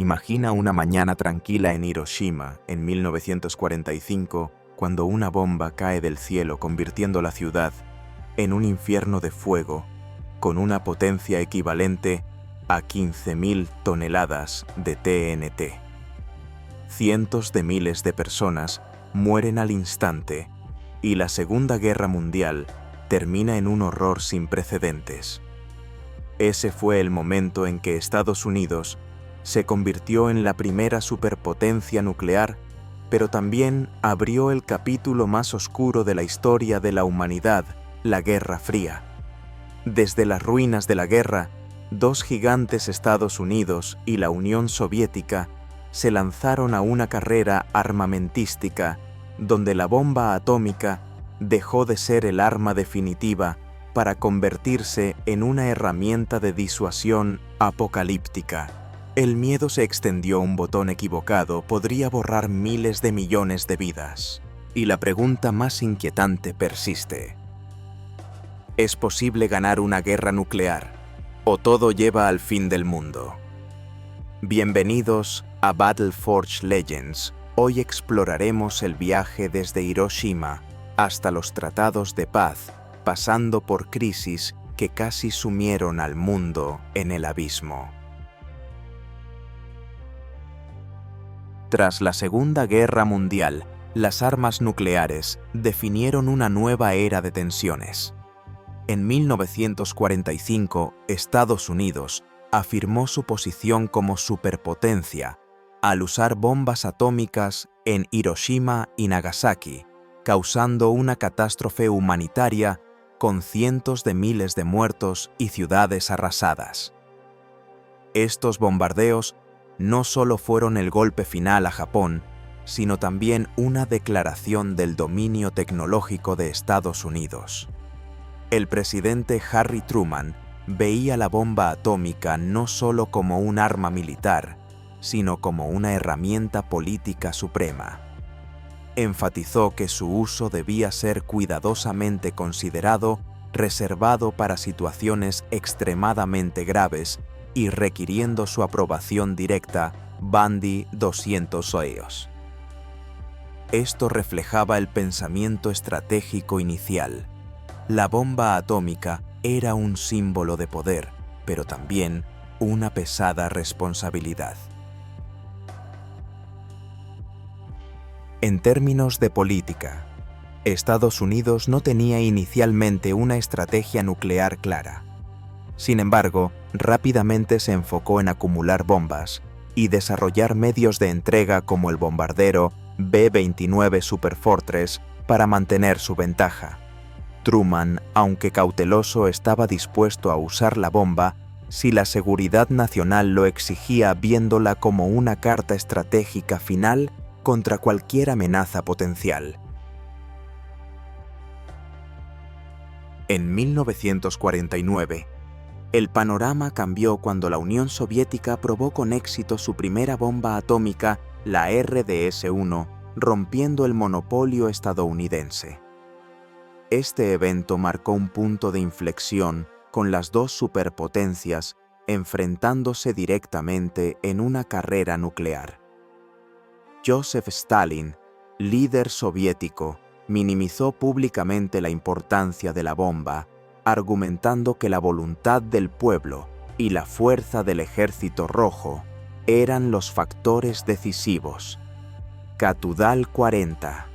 Imagina una mañana tranquila en Hiroshima, en 1945, cuando una bomba cae del cielo convirtiendo la ciudad en un infierno de fuego, con una potencia equivalente a 15.000 toneladas de TNT. Cientos de miles de personas mueren al instante y la Segunda Guerra Mundial termina en un horror sin precedentes. Ese fue el momento en que Estados Unidos se convirtió en la primera superpotencia nuclear, pero también abrió el capítulo más oscuro de la historia de la humanidad, la Guerra Fría. Desde las ruinas de la guerra, dos gigantes, Estados Unidos y la Unión Soviética, se lanzaron a una carrera armamentística donde la bomba atómica dejó de ser el arma definitiva para convertirse en una herramienta de disuasión apocalíptica. El miedo se extendió, un botón equivocado podría borrar miles de millones de vidas. Y la pregunta más inquietante persiste. ¿Es posible ganar una guerra nuclear? ¿O todo lleva al fin del mundo? Bienvenidos a Battleforge Legends. Hoy exploraremos el viaje desde Hiroshima hasta los tratados de paz, pasando por crisis que casi sumieron al mundo en el abismo. Tras la Segunda Guerra Mundial, las armas nucleares definieron una nueva era de tensiones. En 1945, Estados Unidos afirmó su posición como superpotencia al usar bombas atómicas en Hiroshima y Nagasaki, causando una catástrofe humanitaria con cientos de miles de muertos y ciudades arrasadas. Estos bombardeos no solo fueron el golpe final a Japón, sino también una declaración del dominio tecnológico de Estados Unidos. El presidente Harry Truman veía la bomba atómica no solo como un arma militar, sino como una herramienta política suprema. Enfatizó que su uso debía ser cuidadosamente considerado, reservado para situaciones extremadamente graves y requiriendo su aprobación directa, Bandi 200 oeos. Esto reflejaba el pensamiento estratégico inicial. La bomba atómica era un símbolo de poder, pero también una pesada responsabilidad. En términos de política, Estados Unidos no tenía inicialmente una estrategia nuclear clara. Sin embargo, rápidamente se enfocó en acumular bombas y desarrollar medios de entrega como el bombardero B-29 Superfortress para mantener su ventaja. Truman, aunque cauteloso, estaba dispuesto a usar la bomba si la seguridad nacional lo exigía, viéndola como una carta estratégica final contra cualquier amenaza potencial. En 1949, el panorama cambió cuando la Unión Soviética probó con éxito su primera bomba atómica, la RDS-1, rompiendo el monopolio estadounidense. Este evento marcó un punto de inflexión con las dos superpotencias enfrentándose directamente en una carrera nuclear. Joseph Stalin, líder soviético, minimizó públicamente la importancia de la bomba, argumentando que la voluntad del pueblo y la fuerza del Ejército Rojo eran los factores decisivos. Catudal 40.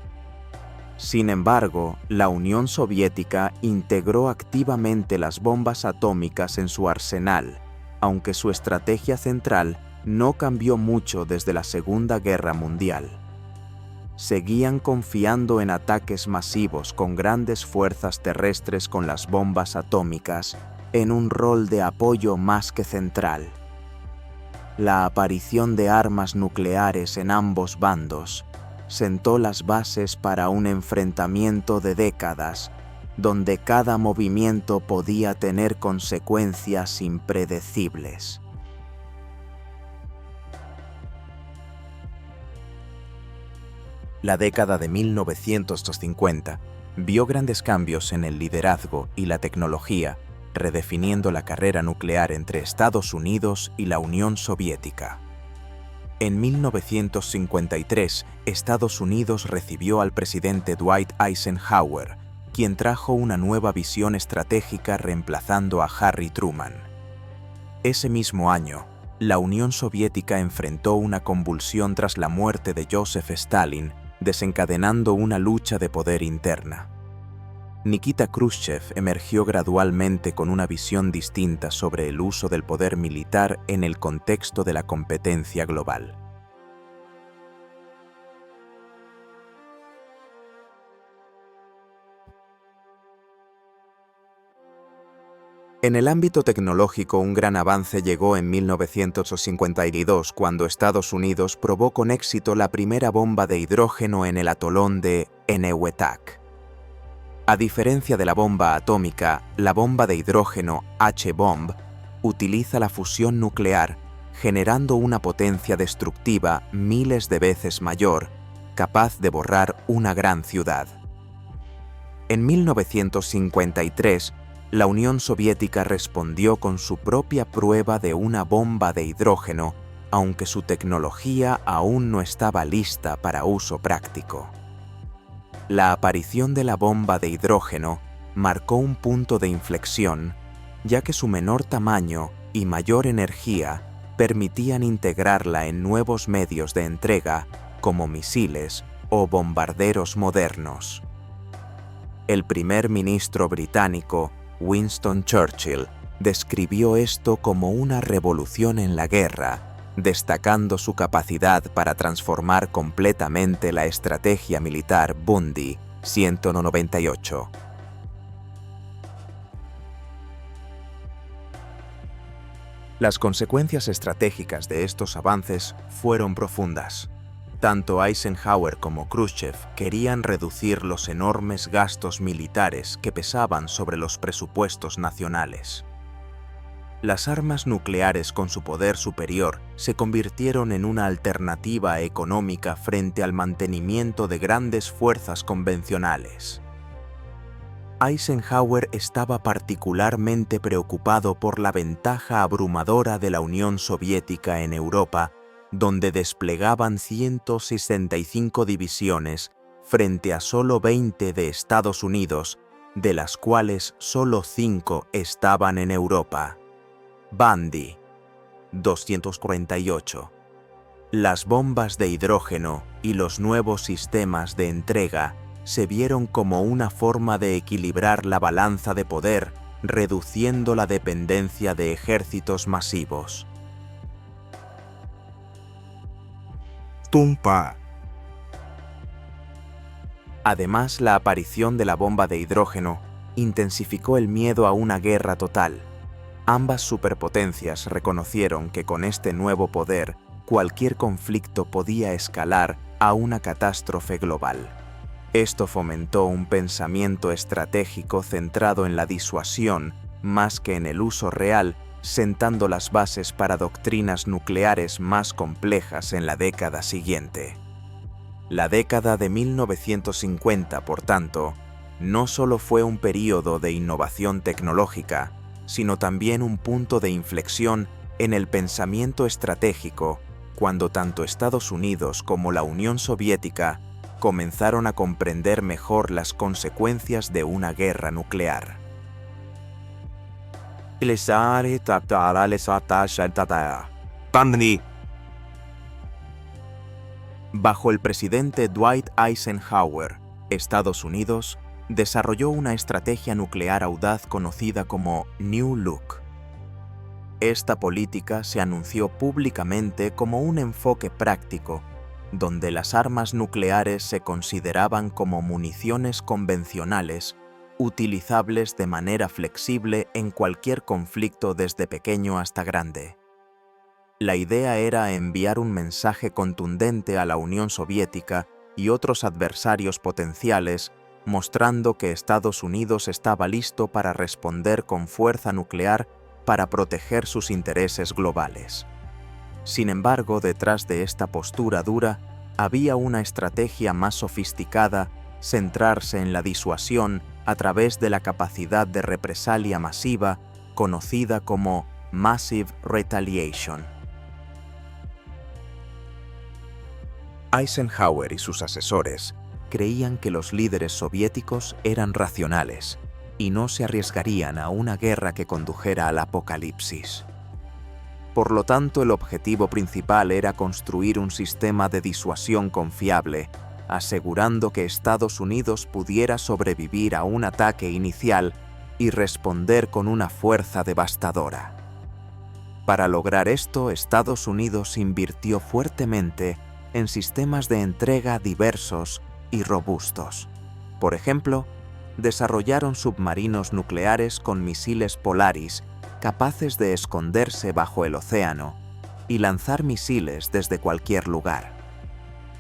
Sin embargo, la Unión Soviética integró activamente las bombas atómicas en su arsenal, aunque su estrategia central no cambió mucho desde la Segunda Guerra Mundial. Seguían confiando en ataques masivos con grandes fuerzas terrestres con las bombas atómicas en un rol de apoyo más que central. La aparición de armas nucleares en ambos bandos sentó las bases para un enfrentamiento de décadas, donde cada movimiento podía tener consecuencias impredecibles. La década de 1950 vio grandes cambios en el liderazgo y la tecnología, redefiniendo la carrera nuclear entre Estados Unidos y la Unión Soviética. En 1953, Estados Unidos recibió al presidente Dwight Eisenhower, quien trajo una nueva visión estratégica reemplazando a Harry Truman. Ese mismo año, la Unión Soviética enfrentó una convulsión tras la muerte de Joseph Stalin, desencadenando una lucha de poder interna. Nikita Khrushchev emergió gradualmente con una visión distinta sobre el uso del poder militar en el contexto de la competencia global. En el ámbito tecnológico, un gran avance llegó en 1952 cuando Estados Unidos probó con éxito la primera bomba de hidrógeno en el atolón de Enewetak. A diferencia de la bomba atómica, la bomba de hidrógeno H-bomb utiliza la fusión nuclear, generando una potencia destructiva miles de veces mayor, capaz de borrar una gran ciudad. En 1953, la Unión Soviética respondió con su propia prueba de una bomba de hidrógeno, aunque su tecnología aún no estaba lista para uso práctico. La aparición de la bomba de hidrógeno marcó un punto de inflexión, ya que su menor tamaño y mayor energía permitían integrarla en nuevos medios de entrega como misiles o bombarderos modernos. El primer ministro británico, Winston Churchill, describió esto como una revolución en la guerra, destacando su capacidad para transformar completamente la estrategia militar Bundy 198. Las consecuencias estratégicas de estos avances fueron profundas. Tanto Eisenhower como Khrushchev querían reducir los enormes gastos militares que pesaban sobre los presupuestos nacionales. Las armas nucleares con su poder superior se convirtieron en una alternativa económica frente al mantenimiento de grandes fuerzas convencionales. Eisenhower estaba particularmente preocupado por la ventaja abrumadora de la Unión Soviética en Europa, donde desplegaban 165 divisiones frente a solo 20 de Estados Unidos, de las cuales solo 5 estaban en Europa. Bundy 248. Las bombas de hidrógeno y los nuevos sistemas de entrega se vieron como una forma de equilibrar la balanza de poder, reduciendo la dependencia de ejércitos masivos. Tumpa. Además, la aparición de la bomba de hidrógeno intensificó el miedo a una guerra total. Ambas superpotencias reconocieron que con este nuevo poder, cualquier conflicto podía escalar a una catástrofe global. Esto fomentó un pensamiento estratégico centrado en la disuasión más que en el uso real, sentando las bases para doctrinas nucleares más complejas en la década siguiente. La década de 1950, por tanto, no solo fue un período de innovación tecnológica, sino también un punto de inflexión en el pensamiento estratégico, cuando tanto Estados Unidos como la Unión Soviética comenzaron a comprender mejor las consecuencias de una guerra nuclear. Bundy. Bajo el presidente Dwight Eisenhower, Estados Unidos desarrolló una estrategia nuclear audaz conocida como New Look. Esta política se anunció públicamente como un enfoque práctico, donde las armas nucleares se consideraban como municiones convencionales, utilizables de manera flexible en cualquier conflicto desde pequeño hasta grande. La idea era enviar un mensaje contundente a la Unión Soviética y otros adversarios potenciales, mostrando que Estados Unidos estaba listo para responder con fuerza nuclear para proteger sus intereses globales. Sin embargo, detrás de esta postura dura, había una estrategia más sofisticada, centrarse en la disuasión a través de la capacidad de represalia masiva, conocida como Massive Retaliation. Eisenhower y sus asesores creían que los líderes soviéticos eran racionales y no se arriesgarían a una guerra que condujera al apocalipsis. Por lo tanto, el objetivo principal era construir un sistema de disuasión confiable, asegurando que Estados Unidos pudiera sobrevivir a un ataque inicial y responder con una fuerza devastadora. Para lograr esto, Estados Unidos invirtió fuertemente en sistemas de entrega diversos y robustos. Por ejemplo, desarrollaron submarinos nucleares con misiles Polaris capaces de esconderse bajo el océano y lanzar misiles desde cualquier lugar.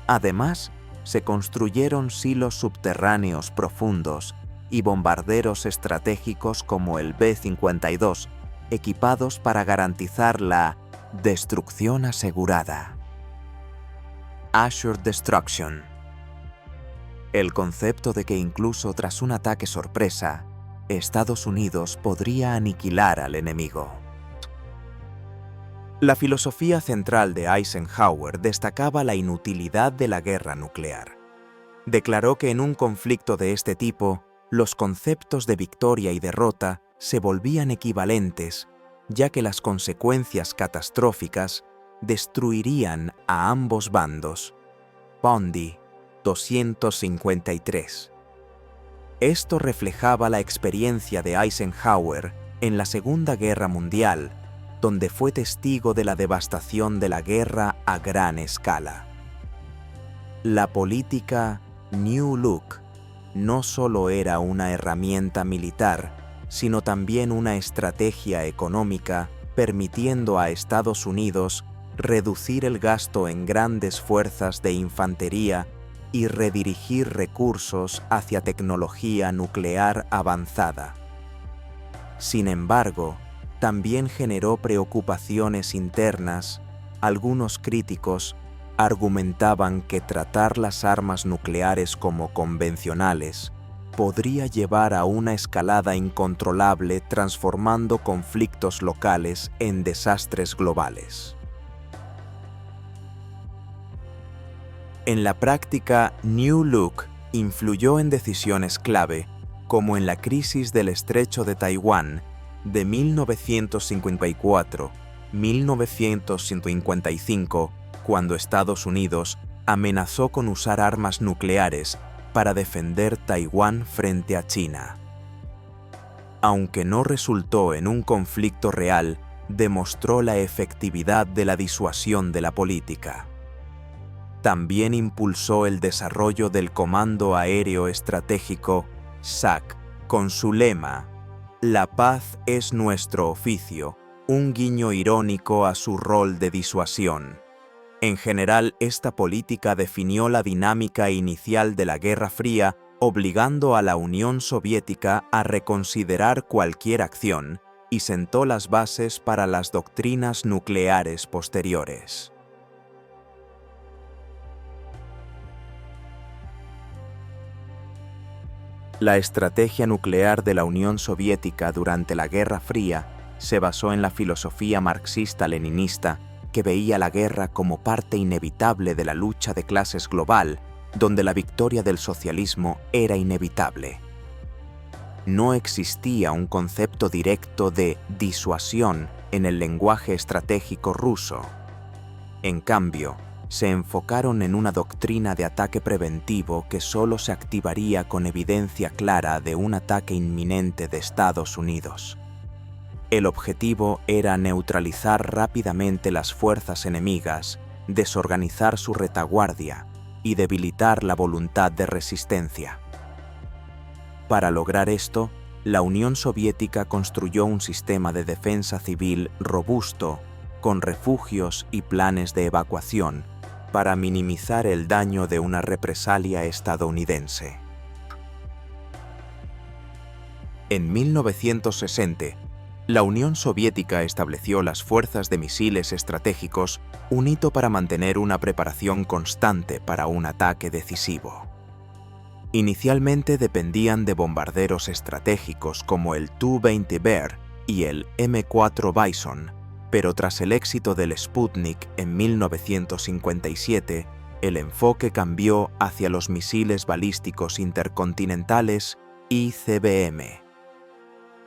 Además, se construyeron silos subterráneos profundos y bombarderos estratégicos como el B-52, equipados para garantizar la destrucción asegurada. Assured Destruction. El concepto de que incluso tras un ataque sorpresa, Estados Unidos podría aniquilar al enemigo. La filosofía central de Eisenhower destacaba la inutilidad de la guerra nuclear. Declaró que en un conflicto de este tipo, los conceptos de victoria y derrota se volvían equivalentes, ya que las consecuencias catastróficas destruirían a ambos bandos. Bundy, 253. Esto reflejaba la experiencia de Eisenhower en la Segunda Guerra Mundial, donde fue testigo de la devastación de la guerra a gran escala. La política New Look no solo era una herramienta militar, sino también una estrategia económica, permitiendo a Estados Unidos reducir el gasto en grandes fuerzas de infantería y redirigir recursos hacia tecnología nuclear avanzada. Sin embargo, también generó preocupaciones internas. Algunos críticos argumentaban que tratar las armas nucleares como convencionales podría llevar a una escalada incontrolable, transformando conflictos locales en desastres globales. En la práctica, New Look influyó en decisiones clave, como en la crisis del Estrecho de Taiwán de 1954-1955, cuando Estados Unidos amenazó con usar armas nucleares para defender Taiwán frente a China. Aunque no resultó en un conflicto real, demostró la efectividad de la disuasión de la política. También impulsó el desarrollo del Comando Aéreo Estratégico, SAC, con su lema, «La paz es nuestro oficio», un guiño irónico a su rol de disuasión. En general, esta política definió la dinámica inicial de la Guerra Fría, obligando a la Unión Soviética a reconsiderar cualquier acción, y sentó las bases para las doctrinas nucleares posteriores. La estrategia nuclear de la Unión Soviética durante la Guerra Fría se basó en la filosofía marxista-leninista, que veía la guerra como parte inevitable de la lucha de clases global, donde la victoria del socialismo era inevitable. No existía un concepto directo de disuasión en el lenguaje estratégico ruso. En cambio, se enfocaron en una doctrina de ataque preventivo que solo se activaría con evidencia clara de un ataque inminente de Estados Unidos. El objetivo era neutralizar rápidamente las fuerzas enemigas, desorganizar su retaguardia y debilitar la voluntad de resistencia. Para lograr esto, la Unión Soviética construyó un sistema de defensa civil robusto, con refugios y planes de evacuación, para minimizar el daño de una represalia estadounidense. En 1960, la Unión Soviética estableció las fuerzas de misiles estratégicos, un hito para mantener una preparación constante para un ataque decisivo. Inicialmente dependían de bombarderos estratégicos como el Tu-20 Bear y el M4 Bison, pero tras el éxito del Sputnik en 1957, el enfoque cambió hacia los misiles balísticos intercontinentales ICBM.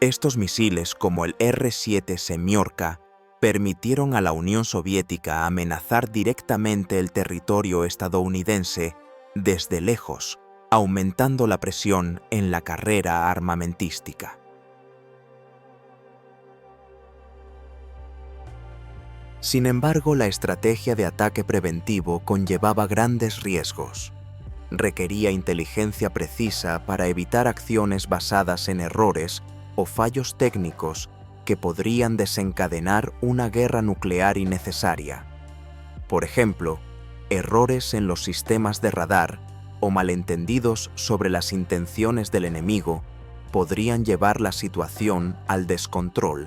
Estos misiles, como el R-7 Semyorka, permitieron a la Unión Soviética amenazar directamente el territorio estadounidense desde lejos, aumentando la presión en la carrera armamentística. Sin embargo, la estrategia de ataque preventivo conllevaba grandes riesgos. Requería inteligencia precisa para evitar acciones basadas en errores o fallos técnicos que podrían desencadenar una guerra nuclear innecesaria. Por ejemplo, errores en los sistemas de radar o malentendidos sobre las intenciones del enemigo podrían llevar la situación al descontrol.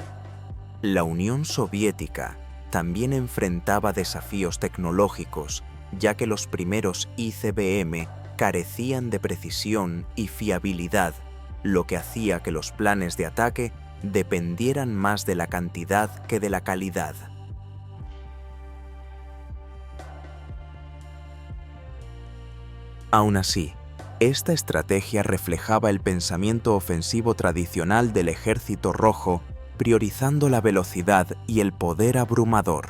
La Unión Soviética también enfrentaba desafíos tecnológicos, ya que los primeros ICBM carecían de precisión y fiabilidad, lo que hacía que los planes de ataque dependieran más de la cantidad que de la calidad. Aún así, esta estrategia reflejaba el pensamiento ofensivo tradicional del Ejército Rojo, priorizando la velocidad y el poder abrumador.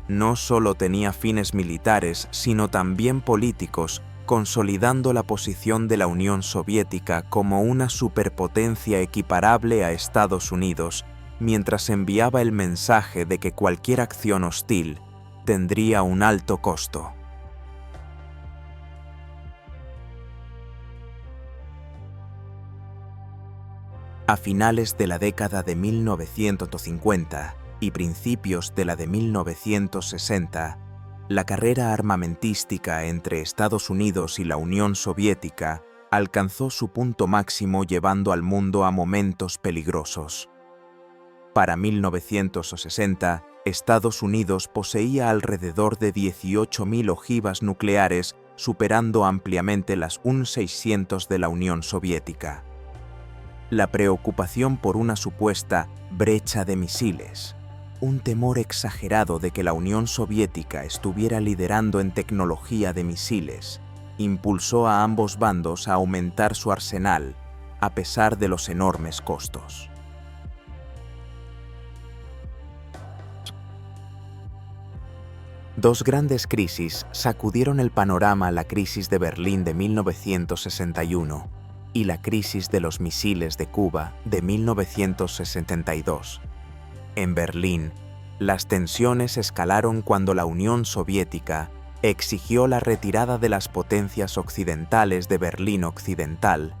No solo tenía fines militares, sino también políticos, consolidando la posición de la Unión Soviética como una superpotencia equiparable a Estados Unidos, mientras enviaba el mensaje de que cualquier acción hostil tendría un alto costo. A finales de la década de 1950 y principios de la de 1960, la carrera armamentística entre Estados Unidos y la Unión Soviética alcanzó su punto máximo, llevando al mundo a momentos peligrosos. Para 1960, Estados Unidos poseía alrededor de 18.000 ojivas nucleares, superando ampliamente las UN-600 de la Unión Soviética. La preocupación por una supuesta brecha de misiles, un temor exagerado de que la Unión Soviética estuviera liderando en tecnología de misiles, impulsó a ambos bandos a aumentar su arsenal, a pesar de los enormes costos. Dos grandes crisis sacudieron el panorama: la crisis de Berlín de 1961 y la crisis de los misiles de Cuba de 1962. En Berlín, las tensiones escalaron cuando la Unión Soviética exigió la retirada de las potencias occidentales de Berlín Occidental,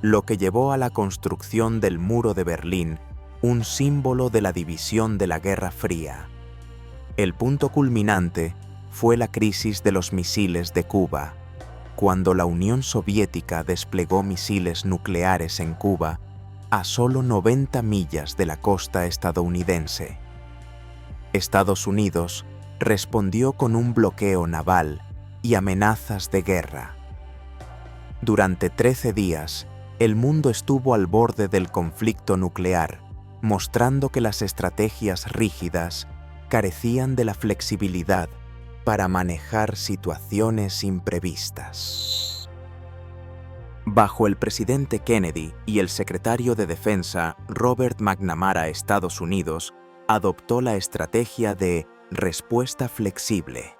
lo que llevó a la construcción del Muro de Berlín, un símbolo de la división de la Guerra Fría. El punto culminante fue la crisis de los misiles de Cuba, cuando la Unión Soviética desplegó misiles nucleares en Cuba a solo 90 millas de la costa estadounidense. Estados Unidos respondió con un bloqueo naval y amenazas de guerra. Durante 13 días, el mundo estuvo al borde del conflicto nuclear, mostrando que las estrategias rígidas carecían de la flexibilidad para manejar situaciones imprevistas. Bajo el presidente Kennedy y el secretario de Defensa Robert McNamara, Estados Unidos adoptó la estrategia de respuesta flexible.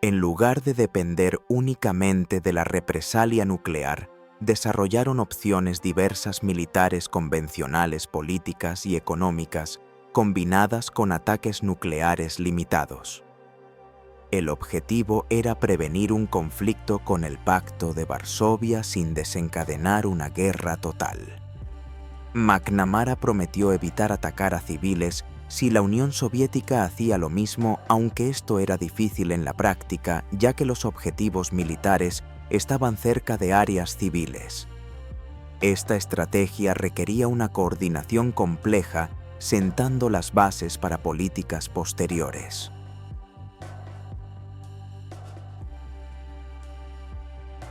En lugar de depender únicamente de la represalia nuclear, desarrollaron opciones diversas militares convencionales, políticas y económicas, combinadas con ataques nucleares limitados. El objetivo era prevenir un conflicto con el Pacto de Varsovia sin desencadenar una guerra total. McNamara prometió evitar atacar a civiles si la Unión Soviética hacía lo mismo, aunque esto era difícil en la práctica, ya que los objetivos militares estaban cerca de áreas civiles. Esta estrategia requería una coordinación compleja, sentando las bases para políticas posteriores.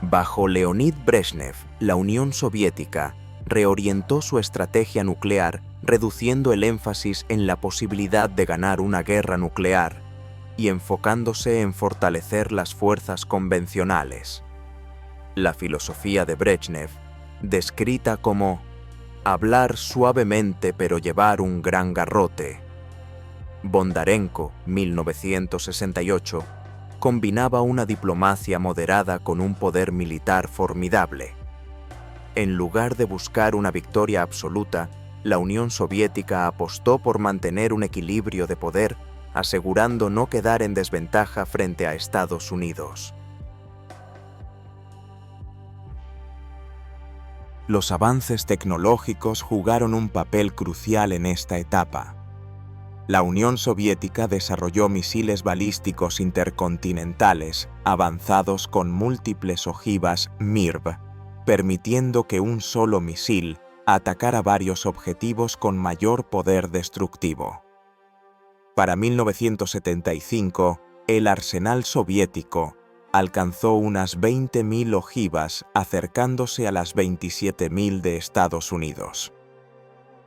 Bajo Leonid Brezhnev, la Unión Soviética reorientó su estrategia nuclear, reduciendo el énfasis en la posibilidad de ganar una guerra nuclear y enfocándose en fortalecer las fuerzas convencionales. La filosofía de Brezhnev, descrita como hablar suavemente pero llevar un gran garrote. Bondarenko, 1968, combinaba una diplomacia moderada con un poder militar formidable. En lugar de buscar una victoria absoluta, la Unión Soviética apostó por mantener un equilibrio de poder, asegurando no quedar en desventaja frente a Estados Unidos. Los avances tecnológicos jugaron un papel crucial en esta etapa. La Unión Soviética desarrolló misiles balísticos intercontinentales avanzados con múltiples ojivas MIRV, permitiendo que un solo misil atacara varios objetivos con mayor poder destructivo. Para 1975, el arsenal soviético alcanzó unas 20.000 ojivas, acercándose a las 27.000 de Estados Unidos.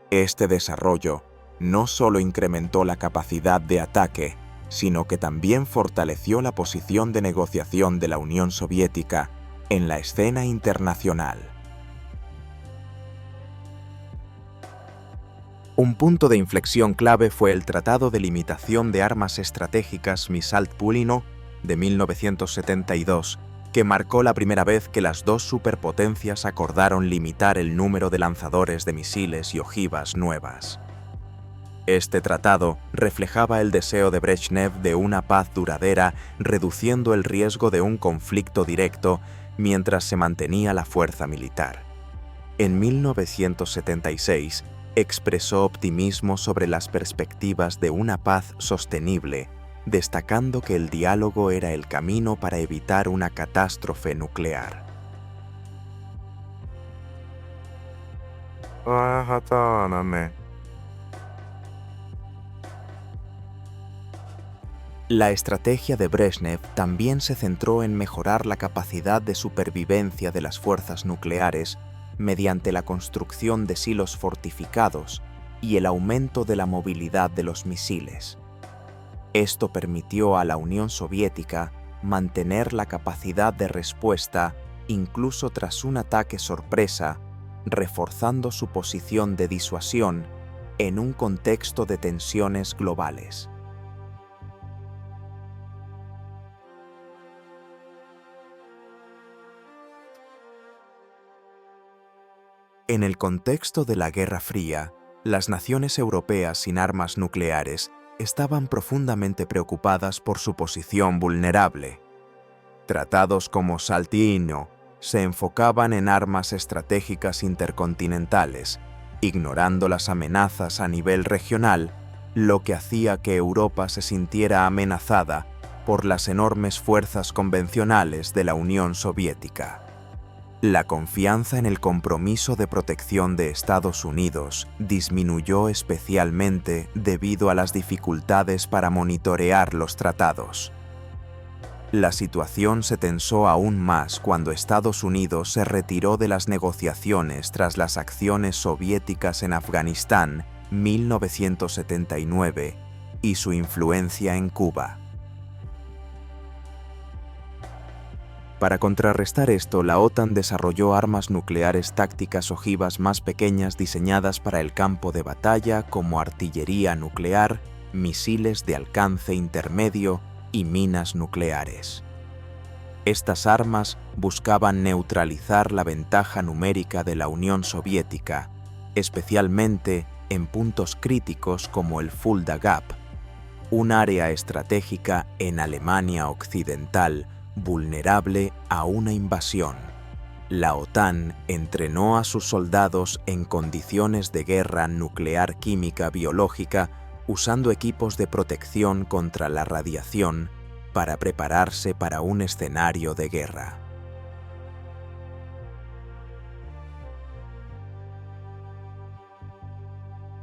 Este desarrollo no solo incrementó la capacidad de ataque, sino que también fortaleció la posición de negociación de la Unión Soviética en la escena internacional. Un punto de inflexión clave fue el Tratado de Limitación de Armas Estratégicas Misalt-Pulino de 1972, que marcó la primera vez que las dos superpotencias acordaron limitar el número de lanzadores de misiles y ojivas nuevas. Este tratado reflejaba el deseo de Brezhnev de una paz duradera, reduciendo el riesgo de un conflicto directo mientras se mantenía la fuerza militar. En 1976, expresó optimismo sobre las perspectivas de una paz sostenible, destacando que el diálogo era el camino para evitar una catástrofe nuclear. La estrategia de Brezhnev también se centró en mejorar la capacidad de supervivencia de las fuerzas nucleares mediante la construcción de silos fortificados y el aumento de la movilidad de los misiles. Esto permitió a la Unión Soviética mantener la capacidad de respuesta incluso tras un ataque sorpresa, reforzando su posición de disuasión en un contexto de tensiones globales. En el contexto de la Guerra Fría, las naciones europeas sin armas nucleares estaban profundamente preocupadas por su posición vulnerable. Tratados como SALT-INO se enfocaban en armas estratégicas intercontinentales, ignorando las amenazas a nivel regional, lo que hacía que Europa se sintiera amenazada por las enormes fuerzas convencionales de la Unión Soviética. La confianza en el compromiso de protección de Estados Unidos disminuyó especialmente debido a las dificultades para monitorear los tratados. La situación se tensó aún más cuando Estados Unidos se retiró de las negociaciones tras las acciones soviéticas en Afganistán, 1979, y su influencia en Cuba. Para contrarrestar esto, la OTAN desarrolló armas nucleares tácticas ojivas más pequeñas diseñadas para el campo de batalla, como artillería nuclear, misiles de alcance intermedio y minas nucleares. Estas armas buscaban neutralizar la ventaja numérica de la Unión Soviética, especialmente en puntos críticos como el Fulda Gap, un área estratégica en Alemania Occidental vulnerable a una invasión. La OTAN entrenó a sus soldados en condiciones de guerra nuclear química biológica usando equipos de protección contra la radiación para prepararse para un escenario de guerra.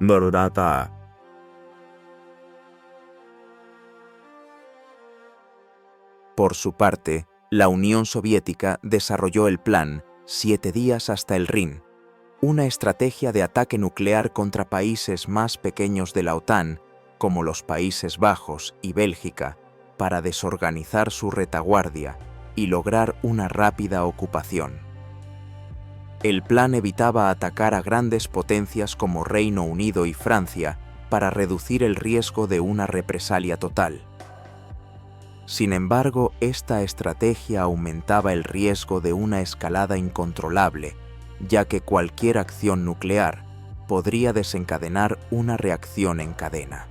Mordata. Por su parte, la Unión Soviética desarrolló el plan 7 días hasta el Rin, una estrategia de ataque nuclear contra países más pequeños de la OTAN, como los Países Bajos y Bélgica, para desorganizar su retaguardia y lograr una rápida ocupación. El plan evitaba atacar a grandes potencias como Reino Unido y Francia para reducir el riesgo de una represalia total. Sin embargo, esta estrategia aumentaba el riesgo de una escalada incontrolable, ya que cualquier acción nuclear podría desencadenar una reacción en cadena.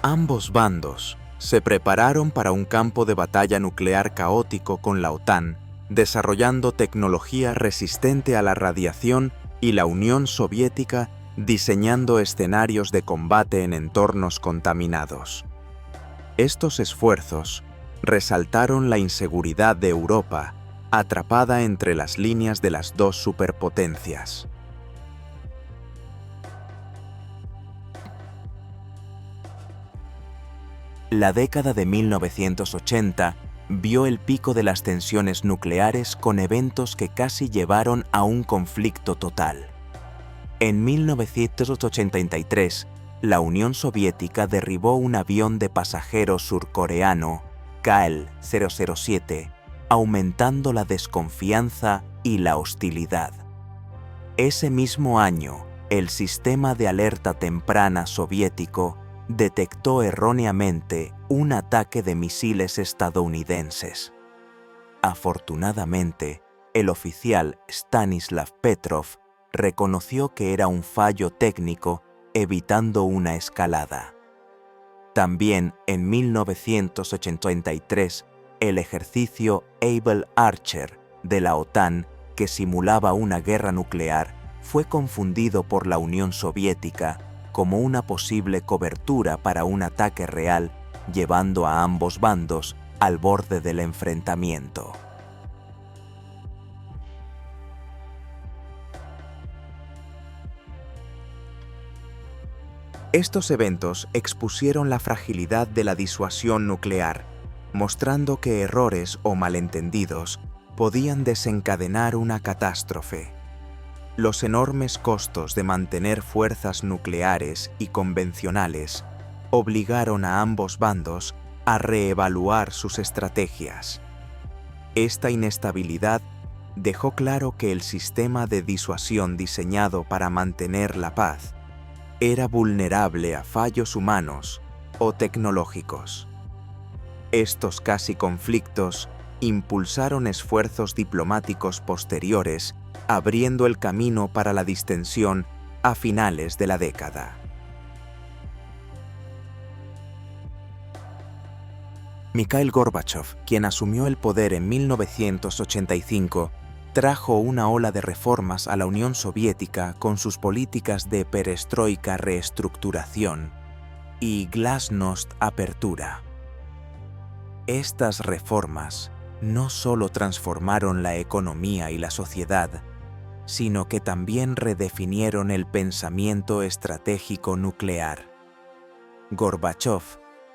Ambos bandos se prepararon para un campo de batalla nuclear caótico con la OTAN, desarrollando tecnología resistente a la radiación y la Unión Soviética diseñando escenarios de combate en entornos contaminados. Estos esfuerzos resaltaron la inseguridad de Europa, atrapada entre las líneas de las dos superpotencias. La década de 1980 vio el pico de las tensiones nucleares con eventos que casi llevaron a un conflicto total. En 1983, la Unión Soviética derribó un avión de pasajeros surcoreano, KL-007, aumentando la desconfianza y la hostilidad. Ese mismo año, el sistema de alerta temprana soviético detectó erróneamente un ataque de misiles estadounidenses. Afortunadamente, el oficial Stanislav Petrov reconoció que era un fallo técnico, evitando una escalada. También en 1983, el ejercicio Able Archer de la OTAN, que simulaba una guerra nuclear, fue confundido por la Unión Soviética como una posible cobertura para un ataque real, llevando a ambos bandos al borde del enfrentamiento. Estos eventos expusieron la fragilidad de la disuasión nuclear, mostrando que errores o malentendidos podían desencadenar una catástrofe. Los enormes costos de mantener fuerzas nucleares y convencionales obligaron a ambos bandos a reevaluar sus estrategias. Esta inestabilidad dejó claro que el sistema de disuasión diseñado para mantener la paz era vulnerable a fallos humanos o tecnológicos. Estos casi conflictos impulsaron esfuerzos diplomáticos posteriores, abriendo el camino para la distensión a finales de la década. Mikhail Gorbachov, quien asumió el poder en 1985, trajo una ola de reformas a la Unión Soviética con sus políticas de perestroika reestructuración y glasnost apertura. Estas reformas no solo transformaron la economía y la sociedad, sino que también redefinieron el pensamiento estratégico nuclear. Gorbachov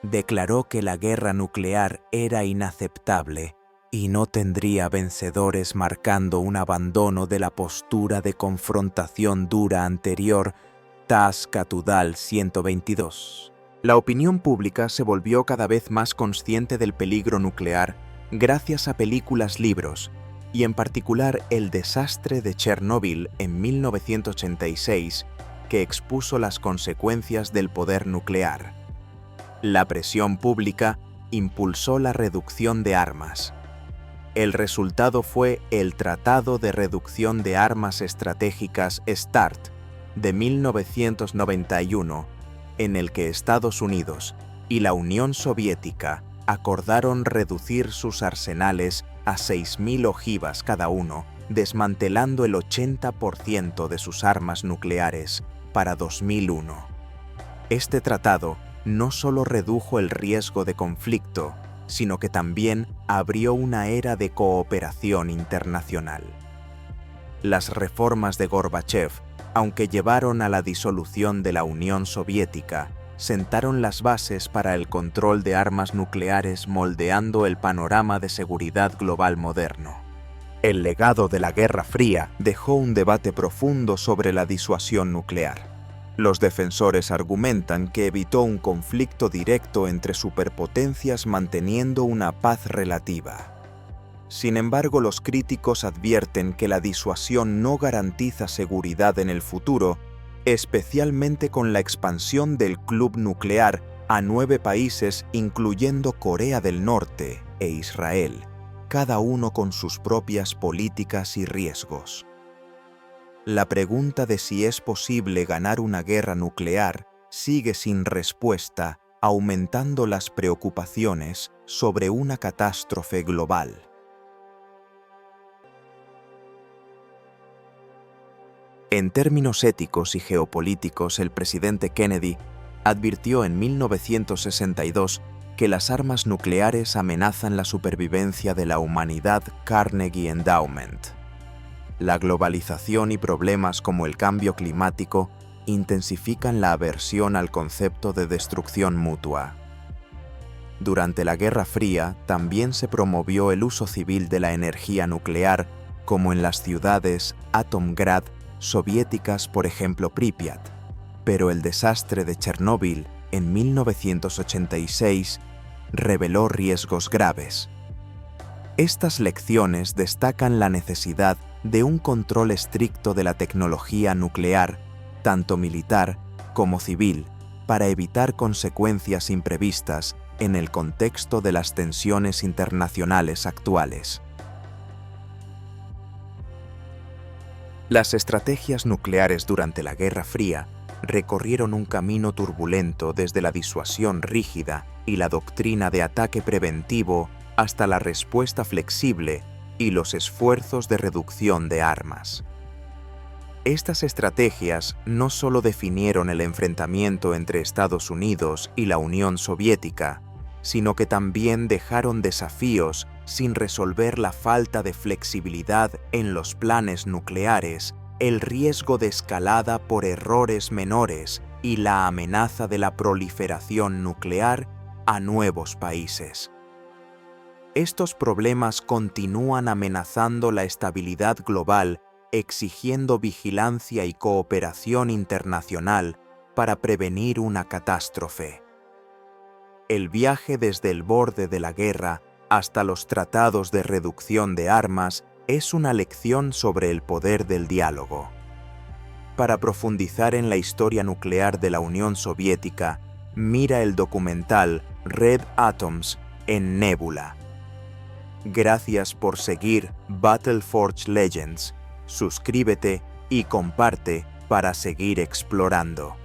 declaró que la guerra nuclear era inaceptable y no tendría vencedores, marcando un abandono de la postura de confrontación dura anterior, TASS Catudal 122. La opinión pública se volvió cada vez más consciente del peligro nuclear gracias a películas, libros, y en particular El desastre de Chernóbil en 1986, que expuso las consecuencias del poder nuclear. La presión pública impulsó la reducción de armas. El resultado fue el Tratado de Reducción de Armas Estratégicas START de 1991, en el que Estados Unidos y la Unión Soviética acordaron reducir sus arsenales a 6.000 ojivas cada uno, desmantelando el 80% de sus armas nucleares para 2001. Este tratado no solo redujo el riesgo de conflicto, sino que también abrió una era de cooperación internacional. Las reformas de Gorbachev, aunque llevaron a la disolución de la Unión Soviética, sentaron las bases para el control de armas nucleares, moldeando el panorama de seguridad global moderno. El legado de la Guerra Fría dejó un debate profundo sobre la disuasión nuclear. Los defensores argumentan que evitó un conflicto directo entre superpotencias manteniendo una paz relativa. Sin embargo, los críticos advierten que la disuasión no garantiza seguridad en el futuro, especialmente con la expansión del club nuclear a 9 países, incluyendo Corea del Norte e Israel, cada uno con sus propias políticas y riesgos. La pregunta de si es posible ganar una guerra nuclear sigue sin respuesta, aumentando las preocupaciones sobre una catástrofe global. En términos éticos y geopolíticos, el presidente Kennedy advirtió en 1962 que las armas nucleares amenazan la supervivencia de la humanidad. Carnegie Endowment. La globalización y problemas como el cambio climático intensifican la aversión al concepto de destrucción mutua. Durante la Guerra Fría también se promovió el uso civil de la energía nuclear, como en las ciudades Atomgrad soviéticas, por ejemplo Pripyat, pero el desastre de Chernóbil en 1986 reveló riesgos graves. Estas lecciones destacan la necesidad de un control estricto de la tecnología nuclear, tanto militar como civil, para evitar consecuencias imprevistas en el contexto de las tensiones internacionales actuales. Las estrategias nucleares durante la Guerra Fría recorrieron un camino turbulento desde la disuasión rígida y la doctrina de ataque preventivo hasta la respuesta flexible y los esfuerzos de reducción de armas. Estas estrategias no solo definieron el enfrentamiento entre Estados Unidos y la Unión Soviética, sino que también dejaron desafíos sin resolver: la falta de flexibilidad en los planes nucleares, el riesgo de escalada por errores menores y la amenaza de la proliferación nuclear a nuevos países. Estos problemas continúan amenazando la estabilidad global, exigiendo vigilancia y cooperación internacional para prevenir una catástrofe. El viaje desde el borde de la guerra hasta los tratados de reducción de armas es una lección sobre el poder del diálogo. Para profundizar en la historia nuclear de la Unión Soviética, mira el documental Red Atoms en Nebula. Gracias por seguir Battleforge Legends. Suscríbete y comparte para seguir explorando.